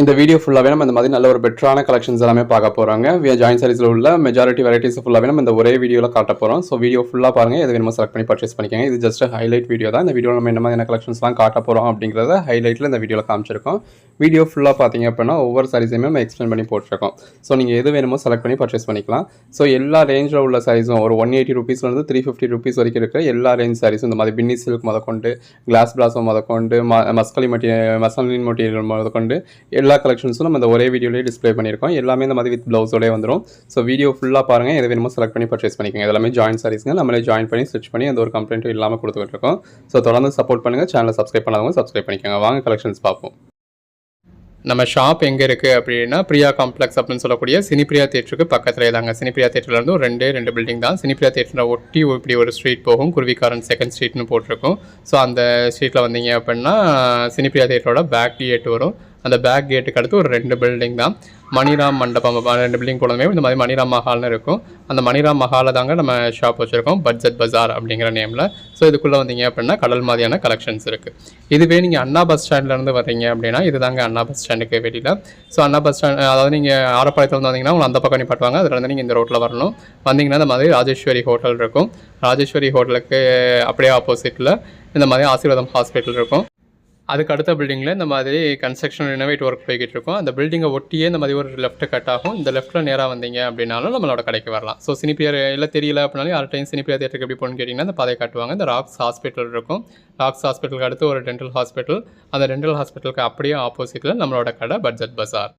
இந்த வீடியோ ஃபுல்லாகவே நம்ம இந்த மாதிரி நல்ல ஒரு பெட்டரான கலெக்ஷன்ஸ் எல்லாமே பார்க்க போகிறாங்க. ஜாயின் சாரீஸில் உள்ள மெஜாரிட்டி வெரைட்டிஸ் ஃபுல்லாகவே நம்ம இந்த ஒரே வீடியோவில் காட்ட போகிறோம். ஸோ வீடியோ ஃபுல்லாக பாருங்கள், எது வேணுமோ செலக்ட் பண்ணி பர்ச்சேஸ் பண்ணிக்கோங்க. இது ஜஸ்ட் ஹைலைட் வீடியோ தான். இந்த வீடியோவில் நம்ம என்ன மாதிரியான கலெக்ஷன்ஸ்லாம் காட்ட போகிறோம் அப்படிங்கிறத ஹைலைட்டில் இந்த வீடியோவில் காமிச்சிருக்கோம். வீடியோ ஃபுல்லாக பார்த்தீங்க அப்படின்னா ஒவ்வொரு சாரீஸையுமே நம்ம எக்ஸ்பிளைன் பண்ணி போட்டிருக்கோம். ஸோ நீங்கள் எது வேணுமோ செலக்ட் பண்ணி பர்ச்சேஸ் பண்ணிக்கலாம். ஸோ எல்லா ரேஞ்சில் உள்ள சாரீஸும் ஒரு 180 ரூபீஸ்லேருந்து 350 ரூபீஸ் வரைக்கும் இருக்கிற எல்லா ரேஞ்ச் சாரீஸும் இந்த மாதிரி பின்னி சில்க் முதற்கொண்டு, கிளாஸ் பிளாஸோ முதற்கொண்டு, மஸ்லின் மெட்டீரியல் முதற்கொண்டு எல்லா கலெக்ஷன்ஸும் நம்ம இந்த ஒரே வீடியோலேயே டிஸ்ப்ளே பண்ணியிருக்கோம். எல்லாமே இந்த மாதிரி வித் ப்ளவுஸோடே வந்துடும். ஸோ வீடியோ ஃபுல்லாக பாருங்கள், எது வேணுமோ செலக்ட் பண்ணி பர்ச்சேஸ் பண்ணிக்கோங்க. எல்லாமே ஜாயின் சாரீஸ்ங்க, நம்மளே ஜாயின் பண்ணி ஸ்டிச் பண்ணி அந்த ஒரு கம்ப்ளைண்ட்டும் இல்லாமல் கொடுத்துக்கிட்டு இருக்கோம். ஸோ தொடர்ந்து சப்போர்ட் பண்ணுங்கள். சேனலை சப்ஸ்கிரைப் பண்ணாதவங்க சப்ஸ்கிரைப் பண்ணிக்கோங்க. வாங்க கலெக்ஷன்ஸ் பார்ப்போம். நம்ம ஷாப் எங்கே இருக்குது அப்படின்னா பிரியா காம்ப்ளெக்ஸ் அப்படின்னு சொல்லக்கூடிய சினிப்ரியா தேட்டருக்கு பக்கத்தில் தாங்க. சினிப்ரியா தேட்டர்லேருந்து ஒரு ரெண்டு பில்டிங் தான். சினிப்ரியா தேட்டரை ஒட்டி இப்படி ஒரு ஸ்ட்ரீட் போகும், குருவிக்காரன் செகண்ட் ஸ்ட்ரீட்னு போட்டிருக்கும். ஸோ அந்த ஸ்ட்ரீட்டில் வந்தீங்க அப்படின்னா சினிப்ரியா தேட்டரோட பேக் கேட் வரும். அந்த பேக் கேட்டுக்கு அடுத்து ஒரு 2 பில்டிங் தான். மணிராம் மண்டபம் 2 பில்டிங் போனதுமே இந்த மாதிரி மணிராம் மஹால்னு இருக்கும். அந்த மணிராம் மஹாலில் தாங்க நம்ம ஷாப் வச்சுருக்கோம், பட்ஜெட் பஜார் அப்படிங்கிற நேமில். ஸோ இதுக்குள்ளே வந்தீங்க அப்படின்னா கடல் மாதிரியான கலெக்ஷன்ஸ் இருக்குது. இதுவே நீங்கள் அண்ணா பஸ் ஸ்டாண்ட்லேருந்து வர்றீங்க அப்படின்னா இது தாங்க அண்ணா பஸ் ஸ்டாண்டுக்கு வெளியில். ஸோ அண்ணா பஸ் ஸ்டாண்ட், அதாவது நீங்கள் ஆரப்பாளையத்தில் வந்தீங்கன்னா உங்களை அந்த பக்கம் நிப்பாட்டுவாங்க. அதில் வந்து நீங்கள் இந்த ரோட்டில் வரணும். வந்தீங்கன்னா இந்த மாதிரி ராஜேஸ்வரி ஹோட்டல் இருக்கும். ராஜேஸ்வரி ஹோட்டலுக்கு அப்படியே ஆப்போசிட்டில் இந்த மாதிரி ஆசீர்வாதம் ஹாஸ்பிட்டல் இருக்கும். அதுக்கு அடுத்த பில்டிங்கில் இந்த மாதிரி கன்ஸ்ட்ரக்ஷன் ரினோவேட் ஒர்க் போய்கிட்டு இருக்கும். அந்த பில்டிங்கை ஒட்டியே இந்த மாதிரி ஒரு லெஃப்ட் கட் ஆகும். இந்த லெஃப்ட்டில் நேராக வந்தீங்க அப்படின்னாலும் நம்மளோட கடைக்கு வரலாம். ஸோ சினிப்பியா எல்லாம் தெரியல அப்படின்னாலும் யார் டைம் சினிப்பியா தேட்டருக்கு எப்படி போகணுன்னு கேட்டிங்கன்னா இந்த பாதையை காட்டுவாங்க. இந்த ராக்ஸ் ஹாஸ்பிட்டல் இருக்கும். ராக்ஸ் ஹாஸ்பிட்டலுக்கு அடுத்து ஒரு டென்டல் ஹாஸ்பிட்டல். அந்த டென்டல் ஹாஸ்பிட்டலுக்கு அப்படியே ஆப்போசிட்டில் நம்மளோட கடை பட்ஜெட் பஜார்.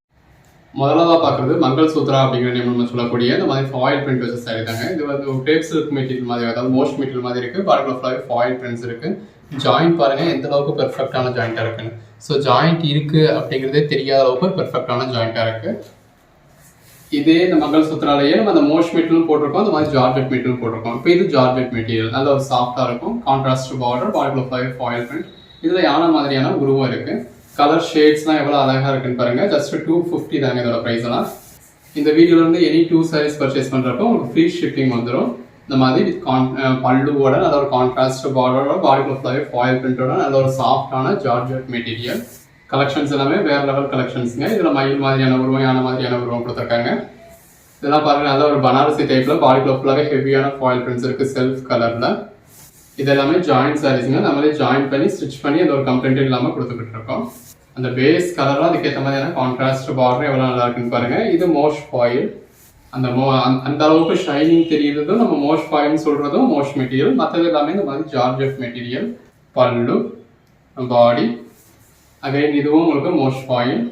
முதலாவதாக பார்க்குறது மங்கள் சூத்ரா அப்படிங்கிற நேம் நம்ம சொல்லக்கூடிய இந்த மாதிரி ஃபாயில் பிரிண்ட் வச்ச சாரி தாங்க. இது வந்து கிரேப் சில்க் மெட்டீரியல் மாதிரி, அதாவது மோஸ்ட் மெட்டீரியல் மாதிரி இருக்குது. பாருங்கள் ஃபுல்லாகவே ஃபாயில் பிரிண்ட்ஸ் இருக்குது. ஜாயிண்ட் பாருங்கள் எந்த அளவுக்கு பெர்ஃபெக்டான ஜாயிண்ட்டாக இருக்குன்னு. ஸோ ஜாயிண்ட் இருக்குது அப்படிங்கிறதே தெரியாத அளவுக்கு பெர்ஃபெக்டான ஜாயிண்ட்டாக இருக்குது. இதே இந்த மங்கள் சூத்ராலேயே நம்ம அந்த மோஸ்ட் மெட்டீரியல் போட்டிருக்கோம், அந்த மாதிரி ஜார்ஜெட் மெட்டீரியல் போட்டிருக்கோம். இப்போ இது ஜார்ஜெட் மெட்டீரியல் நல்ல ஒரு சாஃப்டாக இருக்கும். கான்ட்ராஸ்ட் பார்டர், பாடிக்குள்ள ஃபுல்லாகவே ஃபாயில் பிரிண்ட். இதில் யானை மாதிரியான உருவம் இருக்குது. கலர் ஷேட்ஸ்லாம் எவ்வளோ அழகாக இருக்குன்னு பாருங்கள். ஜஸ்ட் 250 தாங்க இதோட ப்ரைஸ் எல்லாம். இந்த வீடியோலேருந்து எனி 2 சாரீஸ் பர்ச்சேஸ் பண்ணுறப்போ உங்களுக்கு ஃப்ரீ ஷிப்பிங் வந்துடும். இந்த மாதிரி வித் பல்லுவோட நல்ல ஒரு கான்ட்ராஸ்ட் பார்டரோட, பாடிக்குள்ள ஃபுல்லாகவே ஃபாயில் பிரிண்டோட நல்ல ஒரு சாஃப்டான ஜார்ஜெட் மெட்டீரியல். கலெக்ஷன்ஸ் எல்லாமே வேறு லெவல் கலெக்ஷன்ஸுங்க. இதில் மயில் மாதிரியான உருவம், யானை மாதிரியான உருவம் கொடுத்துருக்காங்க. இதெல்லாம் பாருங்கள் நல்ல ஒரு பனாரசி டைப்பில் பாடிக்குள்ள ஃபுல்லாகவே ஹெவியான ஃபாயில் பிரிண்ட்ஸ் இருக்குது செல்ஃப் கலரில். இது எல்லாமே ஜாயிண்ட் சாரீஸுங்க. நம்மளே ஜாயின் பண்ணி ஸ்டிச் பண்ணி அந்த ஒரு கம்ப்ளைண்ட் இல்லாமல் கொடுத்துக்கிட்டு இருக்கோம். அந்த பேஸ் கலர்லாம் அதுக்கேற்ற மாதிரியான கான்ட்ராஸ்ட் பார்டர் எவ்வளோ நல்லா இருக்குன்னு பாருங்கள். இது மோஸ்ட் ஃபாயில். அந்த அளவுக்கு ஷைனிங் தெரியுறதும் நம்ம மோஸ்ட் ஃபாயில்னு சொல்கிறதும் மோஸ்ட் மெட்டீரியல். மற்றது எல்லாமே இந்த மாதிரி ஜார்ஜெட் மெட்டீரியல். பல்லு, பாடி, அகைன் இதுவும் உங்களுக்கு மோஸ்ட் ஃபாயில்.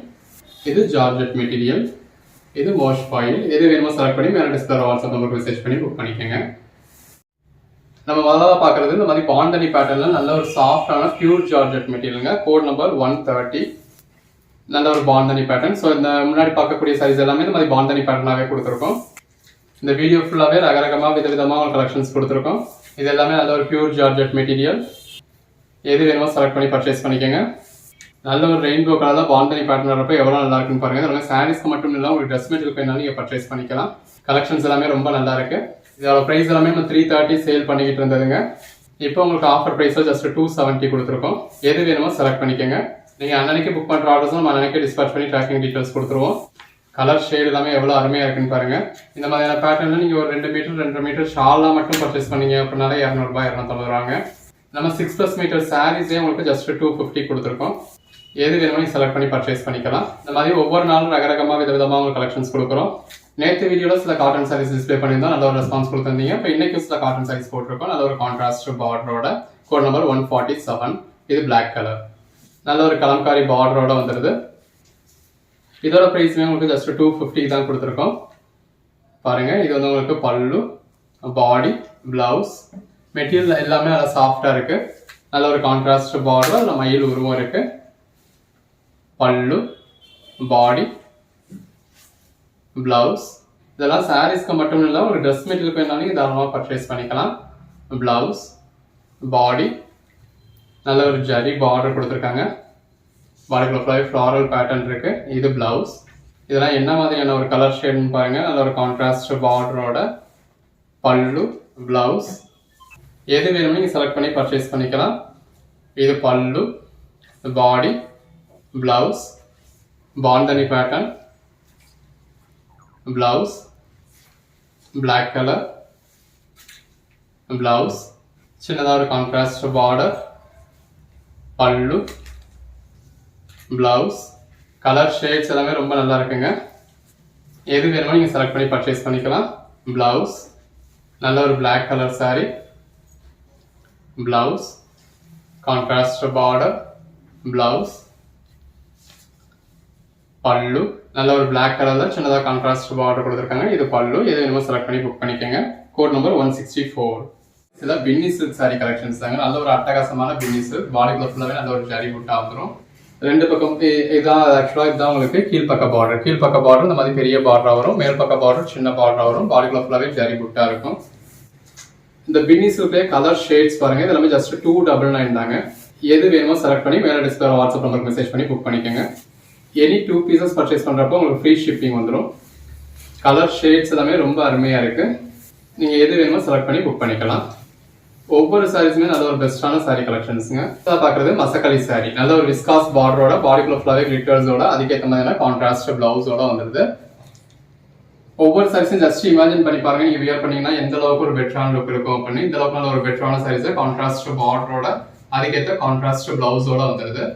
இது ஜார்ஜெட் மெட்டீரியல், இது மோஸ்ட் ஃபாயில். எது வேணுமோ செலக்ட் பண்ணி மேலே டிஸ்பிளே வாட்ஸ்அப் நம்பருக்கு மெசேஜ் பண்ணி புக் பண்ணிக்கோங்க. நம்ம முதல்ல பார்க்குறது இந்த மாதிரி பாண்டனி பேட்டர்னில் நல்ல ஒரு சாஃப்டான பியூர் ஜார்ஜெட் மெட்டீரியலுங்க. Code number 130. நல்ல ஒரு பாண்டனி பேட்டர்ன். ஸோ இந்த முன்னாடி பார்க்கக்கூடிய சைஸ் எல்லாமே இந்த மாதிரி பாண்டனி பேட்டர்னாகவே கொடுத்துருக்கோம். இந்த வீடியோ ஃபுல்லாகவே ரகரகமாக விதவிதமாக ஒரு கலெக்ஷன்ஸ் கொடுத்துருக்கோம். இது எல்லாமே நல்ல ஒரு பியூர் ஜார்ஜெட் மெட்டீரியல். எது வேணுமோ செலக்ட் பண்ணி பர்ச்சேஸ் பண்ணிக்கோங்க. நல்ல ஒரு ரெயின்போ கலரில் பாண்டனி பேட்டர்ன் வரப்போ எவ்வளோ நல்லா இருக்குன்னு பாருங்கள். அதனால சாரீஸ்க்கு மட்டும் இல்லை, உங்களுக்கு ட்ரெஸ் மெட்டீரியல் வேணாலும் நீங்கள் பர்ச்சேஸ் பண்ணிக்கலாம். கலெக்ஷன்ஸ் எல்லாமே ரொம்ப நல்லா இருக்குது. இதோட ப்ரைஸ் எல்லாமே நம்ம 330 சேல் பண்ணிக்கிட்டு இருந்ததுங்க. இப்போ உங்களுக்கு ஆஃபர் ப்ரைஸில் ஜஸ்ட் 270 கொடுத்துருக்கோம். எது வேணுமோ செலக்ட் பண்ணிக்கோங்க. நீங்கள் அன்னன்னைக்கு புக் பண்ணுற ஆர்டர்ஸும் நம்ம அன்னன்னைக்கு டிஸ்பேச் பண்ணி ட்ராக்கிங் டீட்டெயில்ஸ் கொடுத்துருவோம். கலர் ஷேட் எல்லாமே எவ்வளோ அருமையாக இருக்குன்னு பாருங்கள். இந்த மாதிரியான பேட்டர்னில் நீங்கள் ஒரு 2 மீட்டர் 2.5 மீட்டர் ஷாலாக மட்டும் பர்ச்சேஸ் பண்ணீங்க அப்படின்னாலே 200 ரூபாய் 250 நம்ம 6+ மீட்டர் சாரீஸே உங்களுக்கு ஜஸ்ட் 250 கொடுத்துருக்கோம். எது வேணுமோ செலக்ட் பண்ணி பர்ச்சேஸ் பண்ணிக்கலாம். இந்த மாதிரி ஒவ்வொரு நாளும் ரகரகமாக விதவிதமாக உங்களுக்கு கலெக்ஷன்ஸ் கொடுக்குறோம். நேற்று வீடியோவில் சில காட்டன் சாரீஸ் டிஸ்பிளே பண்ணியிருந்தோம், நல்ல ஒரு ரெஸ்பான்ஸ் கொடுத்துருந்தீங்க. இப்போ இன்னைக்கு சில காட்டன் சாரீஸ் போட்டிருக்கோம். நல்ல ஒரு கான்ட்ராஸ்ட் பார்டரோட, கோட் நம்பர் 147. இது பிளாக் கலர், நல்ல ஒரு கலம்காரி பார்டரோட வந்துடுது. இதோட ப்ரைஸுமே உங்களுக்கு ஜஸ்ட் 250 தான் கொடுத்துருக்கோம். பாருங்கள், இது வந்து உங்களுக்கு பல்லு, பாடி, பிளவுஸ். மெட்டீரியல் எல்லாமே நல்லா சாஃப்டாக இருக்குது. நல்ல ஒரு கான்ட்ராஸ்ட் பார்டர், அதில் மயில் உருவம் இருக்குது. பல்லு, பாடி, பிளவுஸ். இதெல்லாம் சாரீஸ்க்கு மட்டும் இல்லை, ஒரு ட்ரெஸ் மெட்டீரியல் வேணாலும் தாராளமாக பர்ச்சேஸ் பண்ணிக்கலாம். பிளவுஸ், பாடி, நல்ல ஒரு ஜரி பார்டர் கொடுத்துருக்காங்க. பாடிக்குள்ள ஃபுல்லாகவே ஃப்ளாரல் பேட்டர்ன் இருக்குது. இது பிளவுஸ். இதெல்லாம் என்ன மாதிரியான ஒரு கலர் ஷேட்னு பாருங்கள். நல்ல ஒரு கான்ட்ராஸ்ட் பார்டரோட பல்லு, பிளவுஸ். எது வேணுமோ நீங்கள் செலக்ட் பண்ணி பர்ச்சேஸ் பண்ணிக்கலாம். இது pallu, body, blouse. Bandhani pattern, blouse black color, blouse சின்னதாக ஒரு contrast border, pallu, blouse. Colour shades எல்லாமே ரொம்ப நல்லா இருக்குங்க. எது வேணுமோ நீங்கள் செலக்ட் பண்ணி பர்ச்சேஸ் பண்ணிக்கலாம். பிளவுஸ் நல்ல ஒரு black colour saree, blouse contrast border, blouse, பல்லு நல்ல ஒரு black கலர்ல சின்னதாக கான்ட்ராஸ்ட் பார்டர் கொடுத்துருக்காங்க. இது பல்லு. எது வேணுமோ செலக்ட் பண்ணி புக் பண்ணிக்கோங்க. Code number 164. சில பின்னி சில்க் சாரி கலெக்ஷன்ஸ் தாங்க. நல்ல ஒரு அட்டகாசமான பின்னி சில்க். பாடிக்குள்ள ஃபுல்லாகவே நல்ல ஒரு ஜரி புட்டா வந்துடும். ரெண்டு பக்கம் இதான் ஆக்சுவலாக இதுதான் உங்களுக்கு கீழ்பக்க பார்டர். கீழ்பக்க பார்டர் இந்த மாதிரி பெரிய பார்டராக வரும். மேல் பக்க பார்டர் சின்ன பார்டராக வரும். பாடிக்குள்ள ஃபுல்லாகவே ஜரி புட்டா இருக்கும். இந்த பின்னி சில்க்லேயே கலர் ஷேட்ஸ் பாருங்க. இது எல்லாமே ஜஸ்ட் 299 தாங்க. எது வேணுமோ செலக்ட் பண்ணி மேலே டிஸ்பிளே வாட்ஸ்அப் நம்பருக்கு மெசேஜ் பண்ணி புக் பண்ணிக்கோங்க. எனி 2 பீசஸ் பர்ச்சேஸ் பண்ணுறப்போ உங்களுக்கு ஃப்ரீ ஷிப்பிங் வந்துடும். கலர் ஷேட்ஸ் எல்லாமே ரொம்ப அருமையாக இருக்குது. நீங்கள் எது வேணுமோ செலக்ட் பண்ணி புக் பண்ணிக்கலாம். ஒவ்வொரு சாரீஸுமே நல்ல ஒரு பெஸ்ட்டான சாரீ கலெக்ஷன்ஸுங்க. இதாக பார்க்குறது மசக்களி சாரீ. நல்ல ஒரு விஸ்காஸ் பார்டரோட பாடிக்குள்ள ஃபுல்லாகவே கிளிட்டர்ஸோட அதுக்கேற்ற மாதிரியான கான்ட்ராஸ்ட் பிளவுஸோட வந்துடுது. ஒவ்வொரு சாரீஸும் ஜஸ்ட் இமேஜின் பண்ணி பாருங்க. நீங்கள் வியர் பண்ணீங்கன்னா எந்த அளவுக்கு ஒரு பெட்டரான லுக் இருக்கும் அப்படின்னு. இந்த அளவுக்கு நல்ல ஒரு பெட்டரான சாரீஸை கான்ட்ராஸ்ட் பார்டரோட அதுக்கேற்ற கான்ட்ராஸ்ட் பிளவுஸோட வந்துடுது.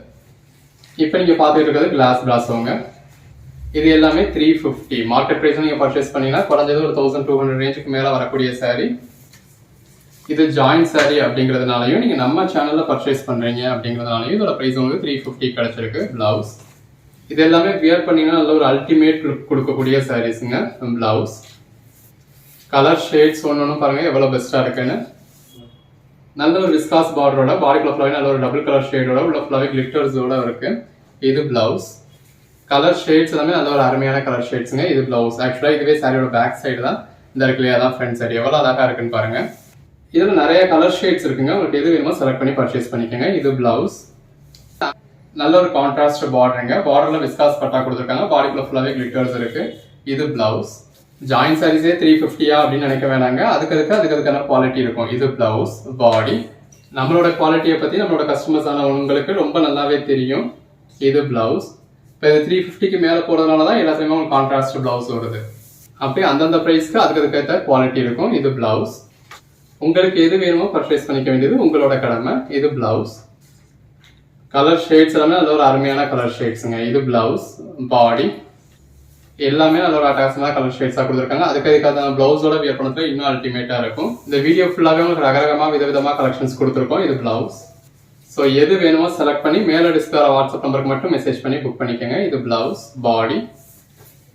இப்போ நீங்கள் பார்த்துட்டு இருக்கிறது கிளாஸ் பிளாஸோங்க. இது எல்லாமே 350. மார்க்கெட் ப்ரைஸ் நீங்கள் பர்ச்சேஸ் பண்ணீங்கன்னா குறைஞ்சது ஒரு 1200 ரேஞ்சுக்கு மேலே வரக்கூடிய சாரீ. இது ஜாயிண்ட் சாரீ அப்படிங்கிறதுனாலையும் நீங்கள் நம்ம சேனலில் பர்ச்சேஸ் பண்ணுறீங்க அப்படிங்கிறதுனாலையும் இதோட ப்ரைஸ் உங்களுக்கு 350 கிடச்சிருக்கு. பிளவுஸ் இது எல்லாமே வியர் பண்ணீங்கன்னா நல்ல ஒரு அல்டிமேட் லுக் கொடுக்கக்கூடிய சாரீஸுங்க. பிளவுஸ் கலர் ஷேட்ஸ் ஒன்று பாருங்கள் எவ்வளோ பெஸ்ட்டாக இருக்குன்னு. நல்ல ஒரு விஸ்காஸ் பார்டரோட பாடிக்குள்ள ஃபுல்லாகவே நல்ல ஒரு டபுள் கலர் ஷேடோட உள்ள ஃபுல்லாகவே கிளிட்டர்ஸோட இருக்குது. இது பிளவுஸ். கலர் ஷேட்ஸ் எல்லாமே நல்ல ஒரு அருமையான கலர் ஷேட்ஸுங்க. இது பிளவுஸ். ஆக்சுவலாக இதுவே சாரியோட பேக் சைடு தான். இந்த இருக்குல்லையா தான் ஃப்ரண்ட் சைடு. எவ்வளோ அழகாக இருக்குன்னு பாருங்கள். இதில் நிறைய கலர் ஷேட்ஸ் இருக்குங்க. உங்களுக்கு எது வேணுமோ செலக்ட் பண்ணி பர்ச்சேஸ் பண்ணிக்கோங்க. இது பிளவுஸ். நல்ல ஒரு கான்ட்ராஸ்ட் பார்டருங்க. பார்டரில் விஸ்காஸ் பட்டா கொடுத்துருக்காங்க. பாடிக்குள்ள ஃபுல்லாகவே கிளிட்டர்ஸ் இருக்குது. இது பிளவுஸ். ஜாயின் சாரீஸே 350 அப்படின்னு நினைக்க வேணாங்க. அதுக்கான குவாலிட்டி இருக்கும். இது பிளவுஸ். பாடி நம்மளோட குவாலிட்டியை பற்றி நம்மளோட கஸ்டமர்ஸ் ஆனவங்களுக்கு ரொம்ப நல்லாவே தெரியும். இது பிளவுஸ். இப்போ இது 350க்கு மேலே போகிறதுனால தான் எல்லாத்துலேயுமே உங்களுக்கு கான்ட்ராஸ்ட் பிளவுஸ் வருது. அப்படியே அந்தந்த ப்ரைஸ்க்கு அதுக்கேற்ற குவாலிட்டி இருக்கும். இது பிளவுஸ். உங்களுக்கு எது வேணுமோ பர்ச்சேஸ் பண்ணிக்க வேண்டியது உங்களோட கடமை. இது பிளவுஸ். கலர் ஷேட்ஸ் எல்லாமே நல்ல ஒரு அருமையான கலர் ஷேட்ஸுங்க. இது பிளவுஸ். பாடி எல்லாமே நல்ல ஒரு அட்டகாசமான கலர் ஷேட்ஸாக கொடுத்துருக்காங்க. அதுக்காக பிளவுஸோட வியர் பண்ணதுல இன்னும் அல்டிமேட்டாக இருக்கும். இந்த வீடியோ ஃபுல்லாகவே உங்களுக்கு ரகரகமாக விதவிதமாக கலெக்ஷன்ஸ் கொடுத்துருக்கோம். இது பிளவுஸ். ஸோ எது வேணுமோ செலக்ட் பண்ணி மேலே டிஸ்பிளே வாட்ஸ்அப் நம்பருக்கு மட்டும் மெசேஜ் பண்ணி புக் பண்ணிக்கோங்க. இது பிளவுஸ். பாடி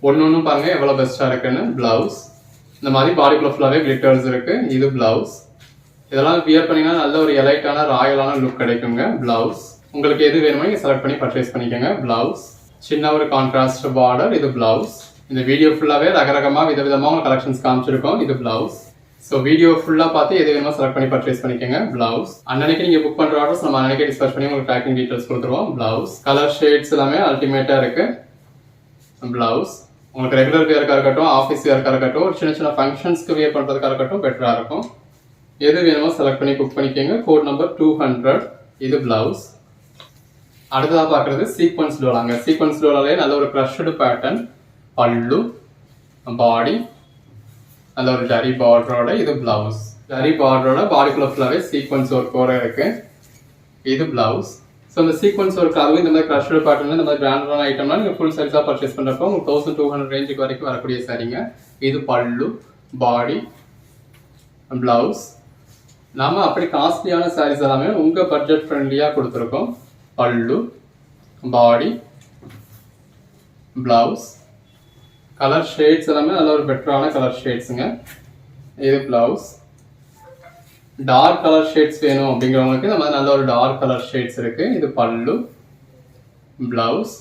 ஒன்று பாருங்க எவ்வளோ பெஸ்ட்டாக இருக்குன்னு. பிளவுஸ் இந்த மாதிரி பாடிக்குள்ள ஃபுல்லாகவே கிளிட்டர்ஸ் இருக்குது. இது பிளவுஸ். இதெல்லாம் வியர் பண்ணிங்கன்னா நல்ல ஒரு எலைட்டான ராயலான லுக் கிடைக்குங்க. பிளவுஸ் உங்களுக்கு எது வேணுமோ நீங்கள் செலக்ட் பண்ணி பர்ச்சேஸ் பண்ணிக்கோங்க. பிளவுஸ் சின்ன ஒரு கான்ட்ராஸ்ட் பார்டர். இது பிளவுஸ். இந்த வீடியோ ஃபுல்லாகவே ரகரகமாக விதவிதமாக உங்களுக்கு கலெக்ஷன்ஸ் காமிச்சிருக்கோம். இது பிளவுஸ். ஸோ வீடியோ ஃபுல்லாக பார்த்து எது வேணுமோ செலக்ட் பண்ணி பர்ச்சேஸ் பண்ணிக்கோங்க. பிளவுஸ் அன்னைக்கு நீங்கள் புக் பண்ணுற ஆர்டர்ஸ் நம்ம அன்னைக்கே டிஸ்பேச் பண்ணி உங்களுக்கு ட்ராக்கிங் டீட்டெயில்ஸ் கொடுத்துருவோம். பிளவுஸ் கலர் ஷேட்ஸ் எல்லாமே அல்டிமேட்டாக இருக்குது. பிளவுஸ் உங்களுக்கு ரெகுலர் வியர்க்காக இருக்கட்டும், ஆஃபீஸ் வியர்க்காக இருக்கட்டும், ஒரு சின்ன சின்ன ஃபங்க்ஷன்ஸ்க்கு வியர் பண்ணுறதுக்காக இருக்கட்டும் பெட்டராக இருக்கும். எது வேணுமோ செலக்ட் பண்ணி புக் பண்ணிக்கோங்க. Code number 200. இது பிளவுஸ். அடுத்ததாக பார்க்குறது சீக்வன்ஸ் டோலாங்க. சீக்வன்ஸ் டோலாலே நல்ல ஒரு க்ரஷ்டு பேட்டர்ன். பல்லு, பாடி நல்ல ஒரு ஜரி பார்டரோட. இது பிளவுஸ். ஜரி பார்டரோட பாடிக்குள்ள ஃபுல்லாகவே சீக்வன்ஸ் ஒர்க்கோட இருக்குது. இது பிளவுஸ். ஸோ இந்த சீக்வன்ஸ் ஒர்க் அதுவும் இந்த மாதிரி க்ரஷ்டு பேட்டர்ன் இந்த மாதிரி பிராண்டான ஐட்டம்லாம் நீங்கள் ஃபுல் சைஸாக பர்ச்சேஸ் பண்ணுறப்போ உங்களுக்கு 1200 ரேஞ்சுக்கு வரைக்கும் வரக்கூடிய சாரீங்க. இது பல்லு, பாடி, பிளவுஸ். நாம அப்படி காஸ்ட்லியான சாரீஸ் எல்லாமே உங்கள் பட்ஜெட் ஃப்ரெண்ட்லியாக கொடுத்துருக்கோம். பல்லு, பாடி, பிளவுஸ். கலர் ஷேட்ஸ் எல்லாமே நல்ல ஒரு பெட்டரான கலர் ஷேட்ஸுங்க. இது பிளவுஸ். டார்க் கலர் ஷேட்ஸ் வேணும் அப்படிங்கிறவங்களுக்கு இந்த மாதிரி நல்ல ஒரு டார்க் கலர் ஷேட்ஸ் இருக்குது. இது பல்லு, பிளவுஸ்.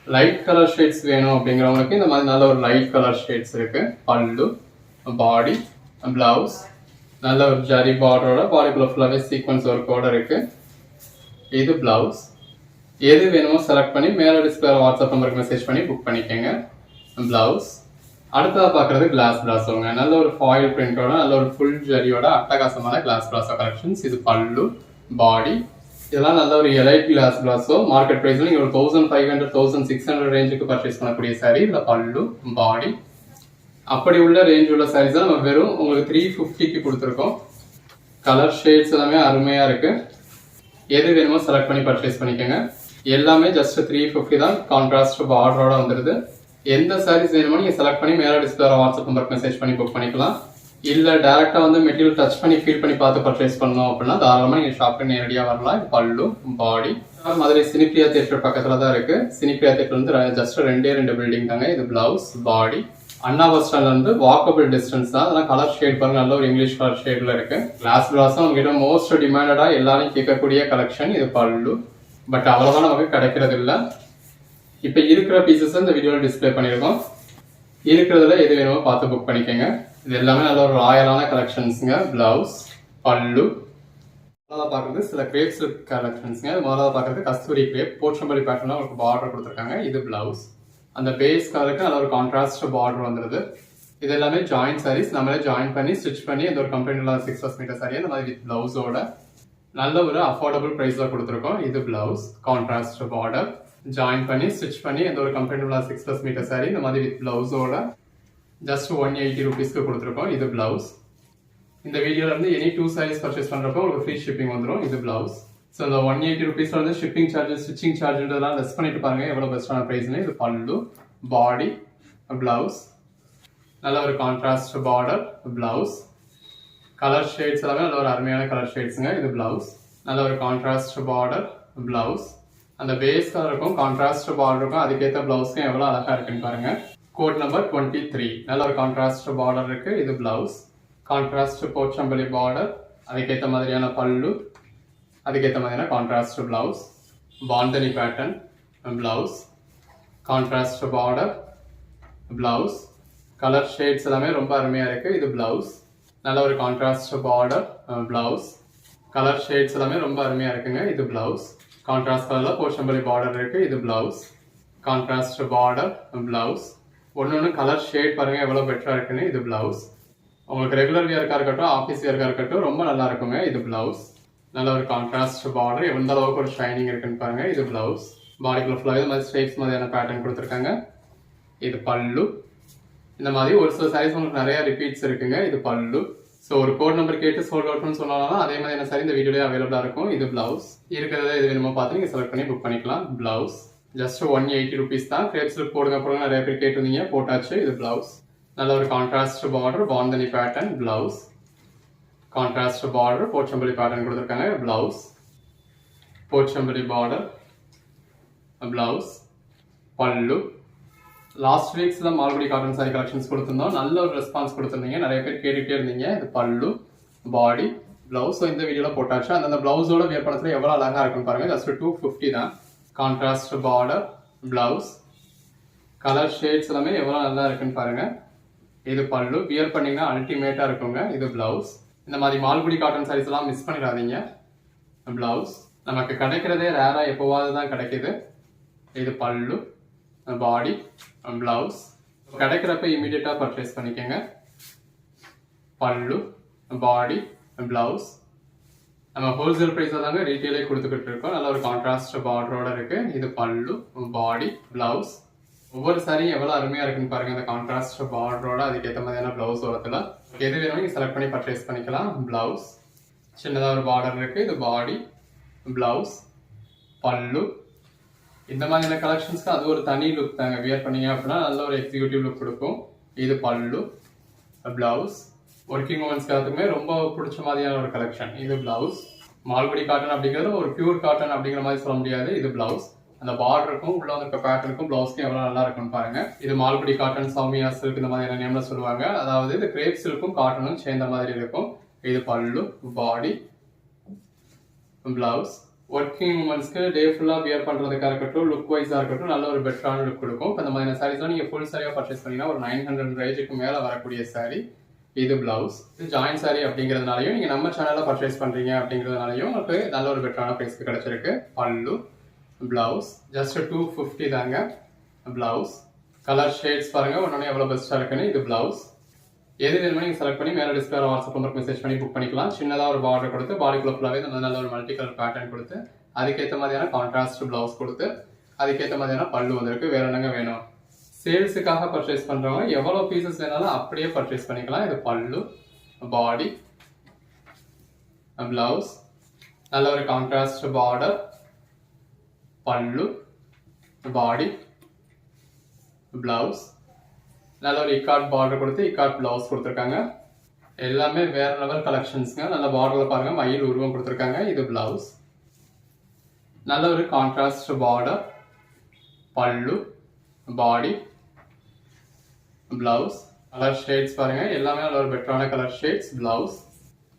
லைட் கலர் ஷேட்ஸ் வேணும் அப்படிங்கிறவங்களுக்கு இந்த மாதிரி நல்ல ஒரு லைட் கலர் ஷேட்ஸ் இருக்குது. பல்லு, பாடி, பிளவுஸ். நல்ல ஒரு ஜரி பார்டரோட பாடிக்குள்ள ஃபுல்லாகவே சீக்வன்ஸ் ஒர்க்கோட இருக்குது. இது பிளவுஸ். எது வேணுமோ செலக்ட் பண்ணி மேலே டிஸ்பிளே வாட்ஸ்அப் நம்பருக்கு மெசேஜ் பண்ணி புக் பண்ணிக்கோங்க. பிளவுஸ். அடுத்ததாக பார்க்குறது கிளாஸ் பிளாஸோங்க. நல்ல ஒரு ஃபாயில் பிரிண்டோட நல்ல ஒரு ஃபுல் ஜரியோட அட்டகாசமான கிளாஸ் பிளாஸோ கலெக்ஷன்ஸ். இது பல்லு, பாடி, இதெல்லாம் நல்ல ஒரு எலைட் கிளாஸ் பிளாஸோ மார்க்கெட் ப்ரைஸில் நீங்கள் ஒரு 1500 1600 ரேஞ்சுக்கு பர்ச்சேஸ் பண்ணக்கூடிய சாரீ. இதில் பல்லு பாடி அப்படி உள்ள ரேஞ்ச் உள்ள சாரீஸ் தான் நம்ம வெறும் உங்களுக்கு 350க்கு கொடுத்துருக்கோம். கலர் ஷேட்ஸ் எல்லாமே அருமையாக இருக்குது. எது வேணுமோ செலக்ட் பண்ணி பர்ச்சேஸ் பண்ணிக்கோங்க. எல்லாமே ஜஸ்ட் 350 தான். கான்ட்ராஸ்ட் பார்டரோட வந்துடுது. எந்த சாரீஸ் வேணுமோ நீங்கள் செலக்ட் பண்ணி மேலே டிஸ்பிளே வாட்ஸ்அப் நம்பருக்கு மெசேஜ் பண்ணி புக் பண்ணிக்கலாம். இல்லை டேரெக்டாக வந்து மெட்டீரியல் டச் பண்ணி ஃபீல் பண்ணி பார்த்து பர்ச்சேஸ் பண்ணோம் அப்படின்னா தாராளமாக நீங்கள் ஷாப்புக்கு நேரடியாக வரலாம். இது பல்லு பாடி. மதுரை சினிப்ரியா தியேட்டர் பக்கத்தில் தான் இருக்குது. சினிப்ரியா தியேட்டர் வந்து ஜஸ்ட் 2 பில்டிங் தாங்க. இது பிளவுஸ் பாடி. அண்ணா பஸ் ஸ்டாண்ட்ல இருந்து வாக்கபிள் டிஸ்டன்ஸ் தான். அதெல்லாம் கலர் ஷேட் பாருங்க, நல்ல ஒரு இங்கிலீஷ் கலர் ஷேட்ல இருக்கு. கிளாஸ் பிளாஸும் உங்ககிட்ட மோஸ்ட் டிமாண்டடா எல்லாரும் கேட்கக்கூடிய கலெக்ஷன். இது பல்லு. பட் அவ்வளவுதான் நமக்கு கிடைக்கிறது இல்லை. இப்போ இருக்கிற பீசஸ் இந்த வீடியோவில் டிஸ்பிளே பண்ணியிருக்கோம். இருக்கிறதுல எது வேணுமோ பார்த்து புக் பண்ணிக்கோங்க. இது எல்லாமே நல்ல ஒரு ராயலான கலெக்ஷன்ஸுங்க. பிளவுஸ் பல்லு. முதலாவது பார்க்குறது சில கிரேப் சில்க் கலெக்ஷன்ஸுங்க. முதலாவது பார்க்குறது கஸ்தூரி கிரேப் போச்சம்பள்ளி பேட்டர்ல உங்களுக்கு பார்டர் கொடுத்துருக்காங்க. இது பிளவுஸ். அந்த பேஸ் கலருக்கு நல்ல ஒரு கான்ட்ராஸ்ட் பார்டர் வந்துடுது. இது எல்லாமே ஜாயின் சாரீஸ். நம்மளே ஜாயின் பண்ணி ஸ்டிச் பண்ணி இந்த ஒரு கம்பெனியில் 6 மீட்டர் சாரி அந்த மாதிரி வித் பிளவுஸோட நல்ல ஒரு அஃபோர்டபுள் ப்ரைஸில் கொடுத்துருக்கோம். இது பிளவுஸ் கான்ட்ராஸ்ட் பார்டர் ஜாயின் பண்ணி ஸ்டிச் பண்ணி இந்த ஒரு கம்பெனியில் 6 மீட்டர் சாரி இந்த மாதிரி வித் பிளவுஸோட ஜஸ்ட் 180 ருபீஸ்க்கு கொடுத்துருக்கோம். இது பிளவுஸ். இந்த வீடியோல இருந்து எனி 2 சாரீஸ் பர்ச்சேஸ் பண்றப்போ உங்களுக்கு ஃப்ரீ ஷிப்பிங் வந்துடும். இது பிளவுஸ். ஸோ இந்த 180 ருபீஸ்ல வந்து ஷிப்பிங் சார்ஜஸ் ஸ்டிச்சிங் சார்ஜ்ன்றதெல்லாம் லெஸ் பண்ணிட்டு பாருங்க எவ்வளோ பெஸ்ட்டான ப்ரைஸ்னு. இது பல்லு பாடி பிளவுஸ். நல்ல ஒரு contrast border blouse. Colour shades எல்லாமே நல்ல ஒரு அருமையான கலர் ஷேட்ஸுங்க. இது பிளவுஸ். நல்ல ஒரு கான்ட்ராஸ்ட் பார்டர் பிளவுஸ். அந்த பேஸ் கலருக்கும் கான்ட்ராஸ்ட் பார்டருக்கும் அதுக்கேற்ற பிளவுஸ்க்கும் எவ்வளோ அழகா இருக்குன்னு பாருங்க. Code number 23. நல்ல ஒரு கான்ட்ராஸ்ட் பார்டர் இருக்கு. இது பிளவுஸ். கான்ட்ராஸ்ட் போச்சம்பள்ளி பார்டர் அதுக்கேற்ற மாதிரியான பல்லு அதுக்கேற்ற மாதிரியான contrast blouse. Bandhani pattern blouse. Contrast border blouse. Colour shades எல்லாமே ரொம்ப அருமையா இருக்கு. இது பிளவுஸ். நல்ல ஒரு contrast border blouse. Colour shades எல்லாமே ரொம்ப அருமையா இருக்குங்க. இது பிளவுஸ். கான்ட்ராஸ்ட் கலர்ல போச்சம்பள்ளி பார்டர் இருக்கு. இது பிளவுஸ். Contrast border blouse. ஒன்று கலர் ஷேட் பாருங்க எவ்வளோ பெட்டரா இருக்குன்னு. இது பிளவுஸ். உங்களுக்கு ரெகுலர் வியர்க்கா இருக்கட்டும் ஆஃபீஸ் வியர்க்கா இருக்கட்டும் ரொம்ப நல்லா இருக்குங்க. இது பிளவுஸ். நல்ல ஒரு கான்ட்ராஸ்ட் பார்டர் எந்த அளவுக்கு ஒரு ஷைனிங் இருக்குன்னு பாருங்க. இது பிளவுஸ். பாடிக்குள்ள ஃபுல்லாக மாதிரி ஸ்ட்ரைப்ஸ் மாதிரியான பேட்டர்ன் கொடுத்துருக்காங்க. இது பல்லு. இந்த மாதிரி ஒரு சில சாரீஸ் உங்களுக்கு நிறைய ரிப்பீட்ஸ் இருக்குங்க. இது பல்லு. ஸோ ஒரு கோட் நம்பர் கேட்டு சோல்ட் அவுட்னு சொன்னாலும் அதே மாதிரி என்ன சாரி இந்த வீடியோலேயே அவைலபிளாக இருக்கும். இது பிளவுஸ். இருக்கிறத இது வேணுமோ பார்த்து நீங்கள் செலக்ட் பண்ணி புக் பண்ணிக்கலாம். பிளவுஸ் ஜஸ்ட் 180 ருபீஸ் தான். கிரேப் சில்க் போடுங்க போடுங்க நிறைய பேர் கேட்டிருந்தீங்க போட்டாச்சு. இது பிளவுஸ். நல்ல ஒரு contrast border bandhani pattern blouse. Contrast border Pochampally pattern கொடுத்துருக்காங்க. Blouse Pochampally border blouse pallu. Last வீக்ஸ்ல மால்குடி காட்டன் சாரி கலெக்ஷன்ஸ் கொடுத்துருந்தோம். நல்ல ஒரு ரெஸ்பான்ஸ் கொடுத்துருந்தீங்க. நிறைய பேர் கேட்டுகிட்டே இருந்தீங்க. இது பல்லு பாடி பிளவுஸ். ஸோ இந்த வீடியோல போட்டாச்சு. அந்த பிளவுஸோட வியர் பண்ணத்துல எவ்வளோ அழகா இருக்குன்னு பாருங்க. ஜஸ்ட் 250 தான். Contrast border blouse. Colour shades எல்லாமே எவ்வளோ நல்லா இருக்குன்னு பாருங்க. இது பல்லு. வியர் பண்ணீங்கன்னா அல்டிமேட்டா இருக்குங்க. இது பிளவுஸ். இந்த மாதிரி மால்குடி காட்டன் சாரீஸ் எல்லாம் மிஸ் பண்ணிடாதீங்க. பிளவுஸ் நமக்கு கிடைக்கிறதே ரேரா எப்போவாது தான் கிடைக்குது. இது பல்லு பாடி பிளவுஸ். கிடைக்கிறப்ப இமீடியட்டா பர்ச்சேஸ் பண்ணிக்கோங்க. பல்லு பாடி பிளவுஸ். நம்ம ஹோல்சேல் பிரைஸ் தாங்க ரீட்டெயிலே கொடுத்துக்கிட்டு இருக்கோம். நல்ல ஒரு கான்ட்ராஸ்ட் பார்டரோட இருக்கு. இது பல்லு பாடி பிளவுஸ். ஒவ்வொரு சாரியும் எவ்வளோ அருமையா இருக்குன்னு பாருங்க. இந்த கான்ட்ராஸ்ட் பார்டரோட அதுக்கேற்ற மாதிரியான பிளவுஸ் வரத்துல எது வேணும் நீங்க செலக்ட் பண்ணி பர்ச்சேஸ் பண்ணிக்கலாம். பிளவுஸ் சின்னதாக ஒரு பார்டர் இருக்கு. இது பாடி பிளவுஸ் பல்லு. இந்த மாதிரியான கலெக்ஷன்ஸ்க்கு அது ஒரு தனி லுக் தாங்க. வியர் பண்ணீங்க அப்படின்னா நல்ல ஒரு எக்ஸிக்யூட்டிவ் லுக் கொடுக்கும். இது பல்லு பிளவுஸ். ஒர்க்கிங் உமன்ஸ்க்கு எல்லாத்துக்குமே ரொம்ப பிடிச்ச மாதிரியான ஒரு கலெக்ஷன். இது பிளவுஸ். மால்குடி காட்டன் அப்படிங்கிறது ஒரு பியூர் காட்டன் அப்படிங்கிற மாதிரி சொல்ல முடியாது. இது பிளவுஸ். அந்த பார்டருக்கும் உள்ள வந்து பேட்டர்னுக்கும் பிளவுஸ்க்கும் எவ்வளோ நல்லா இருக்குன்னு பாருங்க. இது மால்குடி காட்டன் சௌமியா சில்க் இந்த மாதிரியான நேம்ல சொல்லுவாங்க. அதாவது இது கிரேப் சில்க்கும் காட்டனும் சேர்ந்த மாதிரி இருக்கும். இது பல்லு பாடி பிளவுஸ். ஒர்க்கிங் உமன்ஸ்க்கு டே ஃபுல்லாக வியர் பண்ணுறதுக்காக இருக்கட்டும் லுக் வைஸாக இருக்கட்டும் நல்ல ஒரு பெட்டரான லுக் கொடுக்கும். இப்போ இந்த மாதிரியான சாரீஸ்லாம் நீங்கள் ஃபுல் சாரியாக பர்ச்சேஸ் பண்ணிங்கன்னா ஒரு 900 ரேஞ்சுக்கு மேலே வரக்கூடிய சாரீ. இது பிளவுஸ். இது ஜாயின் சாரி அப்படிங்கிறதுனாலையும் நீங்கள் நம்ம சேனலில் பர்ச்சேஸ் பண்ணுறீங்க அப்படிங்கிறதுனாலையும் உங்களுக்கு நல்ல ஒரு பெட்டரான ப்ரைஸ்க்கு கிடைச்சிருக்கு. பல்லு பிளவுஸ் ஜஸ்ட் 250 தாங்க. பிளவுஸ் கலர் ஷேட்ஸ் பாருங்க ஒன்னொன்னு எவ்வளோ பெஸ்ட்டாக இருக்குன்னு. இது பிளவுஸ். எது வேணுமோ நீங்கள் செலக்ட் பண்ணி மேலே டிஸ்பிளே வாட்ஸ்அப் நம்பருக்கு மெசேஜ் பண்ணி புக் பண்ணிக்கலாம். சின்னதாக ஒரு பார்டர் கொடுத்து பாடிக்குள்ள ஃபுல்லாகவே நல்ல ஒரு மல்டி கலர் பேட்டர்ன் கொடுத்து அதுக்கேற்ற மாதிரியான கான்ட்ராஸ்ட் ப்ளவுஸ் கொடுத்து அதுக்கேற்ற மாதிரியான பல்லு வந்திருக்கு. வேற என்னங்க வேணும்? சேல்ஸுக்காக பர்ச்சேஸ் பண்ணுறவங்க எவ்வளோ பீசஸ் வேணாலும் அப்படியே பர்ச்சேஸ் பண்ணிக்கலாம். இது பல்லு, பாடி, ப்ளவுஸ், நல்ல ஒரு கான்ட்ராஸ்ட் பார்டர், பல்லு, பாடி, ப்ளவுஸ், நல்ல ஒரு இக்காட் பார்டர் கொடுத்து இக்காட் ப்ளவுஸ் கொடுத்துருக்காங்க. எல்லாமே வேற லெவல் கலெக்ஷன்ஸ்ங்க. நல்ல பார்டரில் பாருங்க மயில் உருவம் கொடுத்துருக்காங்க. இது ப்ளவுஸ், நல்ல ஒரு கான்ட்ராஸ்ட் பார்டர், பல்லு, பாடி, ப்ளவுஸ். கலர் ஷேட்ஸ் பாருங்க எல்லாமே நல்ல ஒரு பெட்டரான கலர் ஷேட்ஸ். ப்ளவுஸ்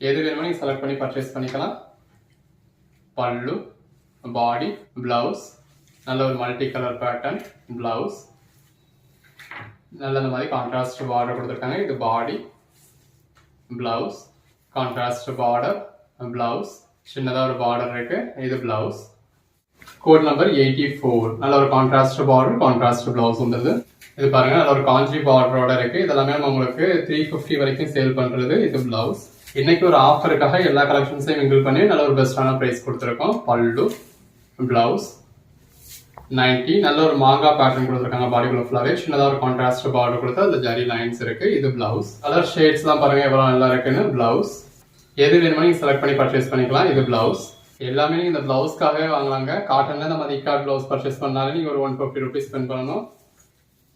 எது வேணுமோ நீங்கள் செலக்ட் பண்ணி பர்ச்சேஸ் பண்ணிக்கலாம். பல்லு, பாடி, ப்ளவுஸ், நல்ல ஒரு மல்டி கலர் பேட்டர்ன் ப்ளவுஸ், நல்ல இந்த மாதிரி கான்ட்ராஸ்ட் பார்டர் கொடுத்துருக்காங்க. இது பாடி, ப்ளவுஸ், கான்ட்ராஸ்ட் பார்டர், ப்ளவுஸ், சின்னதாக ஒரு பார்டர் இருக்கு. இது ப்ளவுஸ். Code number 84. நல்ல ஒரு கான்ட்ராஸ்ட் பார்டர், கான்ட்ராஸ்ட் ப்ளவுஸ் வந்துருது. இது பாருங்க நல்ல ஒரு காஞ்சி பார்டரோட இருக்கு. இதெல்லாமே நம்ம உங்களுக்கு 350 வரைக்கும் சேல் பண்றது. இது ப்ளவுஸ். இன்னைக்கு ஒரு ஆஃபருக்காக எல்லா கலெக்ஷன்ஸையும் மிங்கிள் பண்ணி நல்ல ஒரு பெஸ்டான பிரைஸ் கொடுத்துருக்கோம். பல்லு, ப்ளவுஸ் 90. நல்ல ஒரு மாங்கா பேட்டர்ன் கொடுத்துருக்காங்க. பாடிக்குள்ள ஃபுல்லாவே சின்னதாக ஒரு கான்ட்ராஸ்ட் பார்டர் கொடுத்து அதுல ஜரி லைன்ஸ் இருக்கு. இது ப்ளவுஸ். கலர் ஷேட்ஸ் எல்லாம் பாருங்க எவ்வளவு நல்லா இருக்குன்னு. ப்ளவுஸ் எது வேணுமோ நீங்க செலக்ட் பண்ணி பர்ச்சேஸ் பண்ணிக்கலாம். இது ப்ளவுஸ். எல்லாமே நீங்க இந்த ப்ளவுஸ்க்காகவே வாங்கலாங்க. காட்டன்ல நம்ம இக்காட் ப்ளவுஸ் பர்ச்சேஸ் பண்ணாலும் நீங்க ஒரு 150 rupees ஸ்பெண்ட் பண்ணணும்.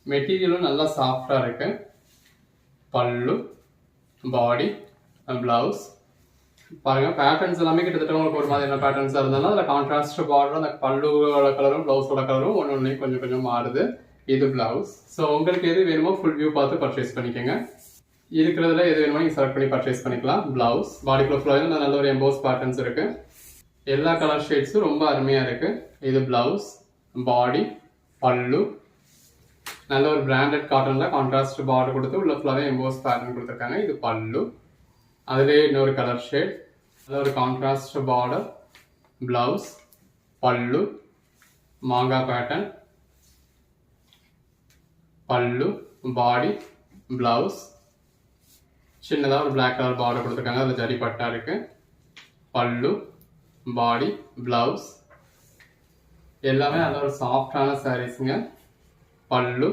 மெட்டீரியலும் நல்லா சாஃப்டா இருக்கு. பல்லு, பாடி, ப்ளவுஸ் பாருங்க பேட்டர்ன்ஸ் எல்லாமே கிட்டத்தட்ட உங்களுக்கு ஒரு மாதிரியான பேட்டர்ன்ஸா இருந்தாலும் அதில் கான்ட்ராஸ்ட் பார்டர் அந்த பல்லுவோட கலரும் ப்ளவுஸோட கலரும் ஒன்னொன்னையும் கொஞ்சம் கொஞ்சம் மாறுது. இது ப்ளவுஸ். ஸோ உங்களுக்கு எது வேணுமோ ஃபுல் வியூ பார்த்து பர்ச்சேஸ் பண்ணிக்கோங்க. இருக்கிறதுல எது வேணுமோ நீங்கள் செலக்ட் பண்ணி பர்ச்சேஸ் பண்ணிக்கலாம். ப்ளவுஸ் பாடிக்குள்ள ஃபுல்லாக நல்ல ஒரு எம்போஸ் பேட்டர்ன்ஸ் இருக்கு. எல்லா கலர் ஷேட்ஸும் ரொம்ப அருமையா இருக்கு. இது ப்ளவுஸ், பாடி, பல்லு, நல்ல ஒரு பிராண்டட் காட்டன்ல கான்ட்ராஸ்ட் பார்டர் கொடுத்து உள்ள ஃபுல்லாவே எம்போஸ் பேட்டர்ன் கொடுத்துருக்காங்க. இது பல்லு. அதுலேயே இன்னொரு கலர் ஷேட், நல்ல ஒரு கான்ட்ராஸ்ட் பார்டர், ப்ளவுஸ், பல்லு, மாங்கா பேட்டர்ன், பல்லு, பாடி, ப்ளவுஸ், சின்னதாக ஒரு பிளாக் கலர் பார்டர் கொடுத்துருக்காங்க. அதில் ஜரி பட்டா இருக்கு. பல்லு, பாடி, ப்ளவுஸ் எல்லாமே நல்ல ஒரு சாஃப்டான சாரீஸுங்க. பல்லு,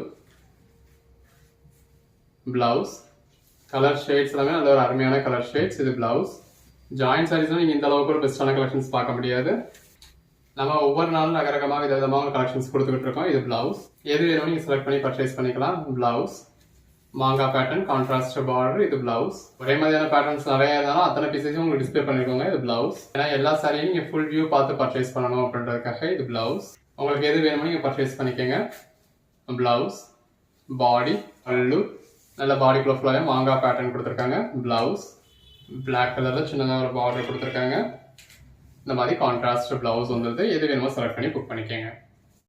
ப்ளவுஸ், கலர் ஷேட்ஸ் எல்லாமே நல்ல ஒரு அருமையான கலர் ஷேட்ஸ். இது ப்ளவுஸ். ஜாயின்ட் சாரீஸ்லாம் நீங்கள் இந்த அளவுக்கு ஒரு பெஸ்ட்டான கலெக்ஷன்ஸ் பார்க்க முடியாது. நம்ம ஒவ்வொரு நாளும் ரகரகமாக விதவிதமாக கலெக்ஷன்ஸ் கொடுத்துக்கிட்டு இருக்கோம். இது ப்ளவுஸ். எது வேணுமோ நீங்கள் செலக்ட் பண்ணி பர்ச்சேஸ் பண்ணிக்கலாம். ப்ளவுஸ், மாங்கா பேட்டர்ன், கான்ட்ராஸ்ட் பார்டர். இது ப்ளவுஸ். ஒரே மாதிரியான பேட்டர்ன்ஸ் நிறைய இருந்தாலும் அத்தனை பீசஸும் உங்களுக்கு டிஸ்பிளே பண்ணிருக்கோங்க. இது ப்ளவுஸ். ஏன்னா எல்லா சாரியும் நீங்கள் ஃபுல் வியூ பார்த்து பர்ச்சேஸ் பண்ணணும் அப்படின்றதுக்காக இது ப்ளவுஸ். உங்களுக்கு எது வேணுமோ நீங்கள் பர்ச்சேஸ் பண்ணிக்கோங்க. ப்ளவுஸ், பாடி, பல்லு, நல்ல பாடிக்குள்ள ஃபுல்லாகவே மாங்கா பேட்டர்ன் கொடுத்துருக்காங்க. ப்ளவுஸ் பிளாக் கலரில் சின்னதாக ஒரு பார்டர் கொடுத்துருக்காங்க. இந்த மாதிரி கான்ட்ராஸ்ட் ப்ளவுஸ் வந்துருது. எது வேணுமோ செலக்ட் பண்ணி புக் பண்ணிக்கோங்க.